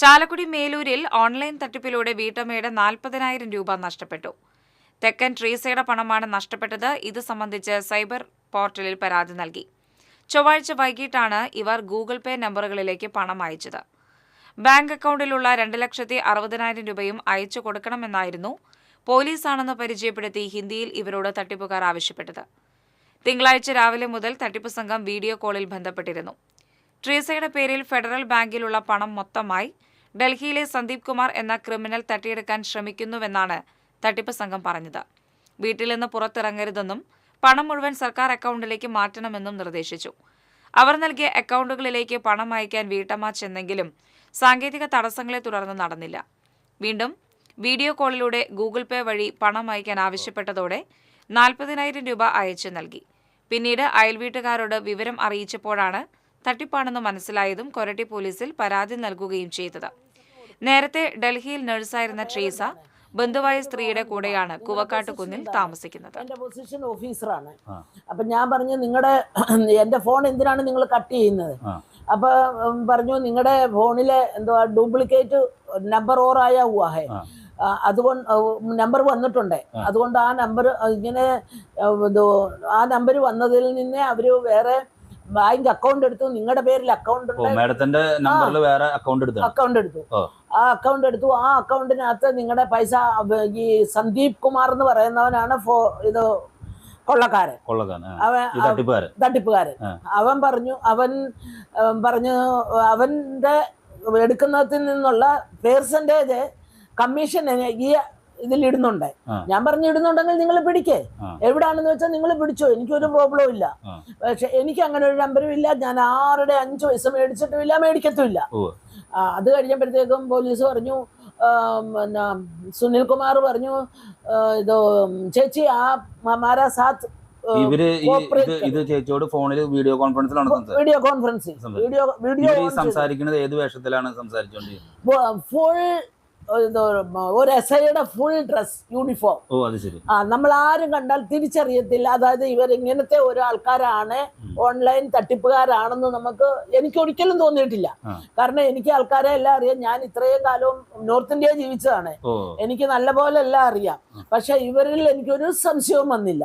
Chalakudy മേലൂരിൽ online തട്ടിപ്പിലൂടെ വീട്ടമ്മയുടെ 40,000 രൂപ നഷ്ടപ്പെട്ടു. തെക്കൻ ട്രീസയുടെ പണമാണ് നഷ്ടപ്പെട്ടത്. ഇത് സംബന്ധിച്ച് സൈബർ പോർട്ടലിൽ പരാതി നൽകി. ചൊവ്വാഴ്ച വൈകിട്ടാണ് ഇവർ ഗൂഗിൾ പേ നമ്പറുകളിലേക്ക് പണം അയച്ചത്. ബാങ്ക് അക്കൗണ്ടിലുള്ള 2,60,000 രൂപയും അയച്ചു കൊടുക്കണമെന്നായിരുന്നു പോലീസാണെന്ന് പരിചയപ്പെടുത്തി ഹിന്ദിയിൽ ഇവരോട് തട്ടിപ്പുകാർ ആവശ്യപ്പെട്ടത്. തിങ്കളാഴ്ച രാവിലെ മുതൽ തട്ടിപ്പ് സംഘം വീഡിയോ കോളിൽ ബന്ധപ്പെട്ടിരുന്നു. ട്രീസയുടെ പേരിൽ ഫെഡറൽ ബാങ്കിലുള്ള പണം മൊത്തമായി ഡൽഹിയിലെ സന്ദീപ് കുമാർ എന്ന ക്രിമിനൽ തട്ടിയെടുക്കാൻ ശ്രമിക്കുന്നുവെന്നാണ് തട്ടിപ്പ് സംഘം പറഞ്ഞത്. വീട്ടിൽ നിന്ന് പുറത്തിറങ്ങരുതെന്നും പണം മുഴുവൻ സർക്കാർ അക്കൗണ്ടിലേക്ക് മാറ്റണമെന്നും നിർദ്ദേശിച്ചു. അവർ നൽകിയ അക്കൗണ്ടുകളിലേക്ക് പണം അയക്കാൻ വീട്ടമ്മ ചെന്നെങ്കിലും സാങ്കേതിക തടസ്സങ്ങളെ തുടർന്ന് നടന്നില്ല. വീണ്ടും വീഡിയോ കോളിലൂടെ ഗൂഗിൾ പേ വഴി പണം അയക്കാൻ ആവശ്യപ്പെട്ടതോടെ 40,000 രൂപ അയച്ചു നൽകി. പിന്നീട് അയൽവീട്ടുകാരോട് വിവരം അറിയിച്ചപ്പോഴാണ് തട്ടിപ്പാണെന്ന് മനസ്സിലായതും കൊരട്ടി പോലീസിൽ പരാതി നൽകുകയും ചെയ്തത്. നേരത്തെ ഡൽഹിയിൽ നഴ്സായിരുന്ന ട്രീസ ബന്ധുവായ സ്ത്രീയുടെ കൂടെയാണ് കുവക്കാട്ടുകുന്നിൽ താമസിക്കുന്നത്. എന്റെ പൊസിഷൻ ഓഫീസറാണ്. അപ്പൊ ഞാൻ പറഞ്ഞു, നിങ്ങളുടെ എന്റെ ഫോൺ എന്തിനാണ് നിങ്ങൾ കട്ട് ചെയ്യുന്നത്? അപ്പൊ പറഞ്ഞു, നിങ്ങളുടെ ഫോണിലെ എന്തോ ഡ്യൂപ്ലിക്കേറ്റ് നമ്പർ ഓറായ ഹുവാ ഹെ, അതുകൊണ്ട് നമ്പർ വന്നിട്ടുണ്ട്. അതുകൊണ്ട് ആ നമ്പർ ഇങ്ങനെ ആ നമ്പർ വന്നതിൽ നിന്ന് അവര് വേറെ ബാങ്ക് അക്കൗണ്ട് എടുത്തു. നിങ്ങളുടെ പേരിൽ അക്കൗണ്ട് അക്കൗണ്ട് എടുത്തു. ആ അക്കൗണ്ടിനകത്ത് നിങ്ങളുടെ പൈസ ഈ സന്ദീപ് കുമാർ എന്ന് പറയുന്നവനാണ് ഇത് കൊള്ളക്കാരൻ, തട്ടിപ്പുകാരൻ. അവൻ പറഞ്ഞു അവന്റെ എടുക്കുന്നതിൽ നിന്നുള്ള പെർസെന്റേജ് കമ്മീഷൻ ഈ ഇതിലിടുന്നുണ്ട്. ഞാൻ പറഞ്ഞു, ഇടുന്നുണ്ടെങ്കിൽ നിങ്ങൾ പിടിക്കേ, എവിടാണെന്ന് വെച്ചാൽ നിങ്ങൾ പിടിച്ചോ, എനിക്കൊരു പ്രോബ്ലം ഇല്ല. പക്ഷെ എനിക്ക് അങ്ങനെ ഒരു നമ്പരും ഇല്ല. ഞാൻ ആരുടെ 5 പൈസ മേടിച്ചിട്ടുമില്ല, മേടിക്കത്തുമില്ല. അത് കഴിഞ്ഞപ്പോഴത്തേക്കും പോലീസ് പറഞ്ഞു, സുനിൽ കുമാർ പറഞ്ഞു, ഇത് ചേച്ചി ആ ഹമാരാ സാത്ത് ചേച്ചിയോട് ഫോണിൽ വീഡിയോ സംസാരിക്കുന്നത് ഏത് വേഷത്തിലാണ് സംസാരിച്ചോണ്ടിരിക്കുന്നത്? ഫുൾ ഒരു എസ്ഐയുടെ ഫുൾ ഡ്രസ് യൂണിഫോം. നമ്മൾ ആരും കണ്ടാൽ തിരിച്ചറിയത്തില്ല. അതായത് ഇവർ ഇങ്ങനത്തെ ഒരു ആൾക്കാരാണ്, ഓൺലൈൻ തട്ടിപ്പുകാരാണെന്ന് എനിക്ക് ഒരിക്കലും തോന്നിയിട്ടില്ല. കാരണം എനിക്ക് ആൾക്കാരെ എല്ലാം അറിയാം. ഞാൻ ഇത്രയും കാലവും നോർത്ത് ഇന്ത്യ ജീവിച്ചതാണ്. എനിക്ക് നല്ല പോലെ എല്ലാം അറിയാം. പക്ഷെ ഇവരിൽ എനിക്കൊരു സംശയവും വന്നില്ല.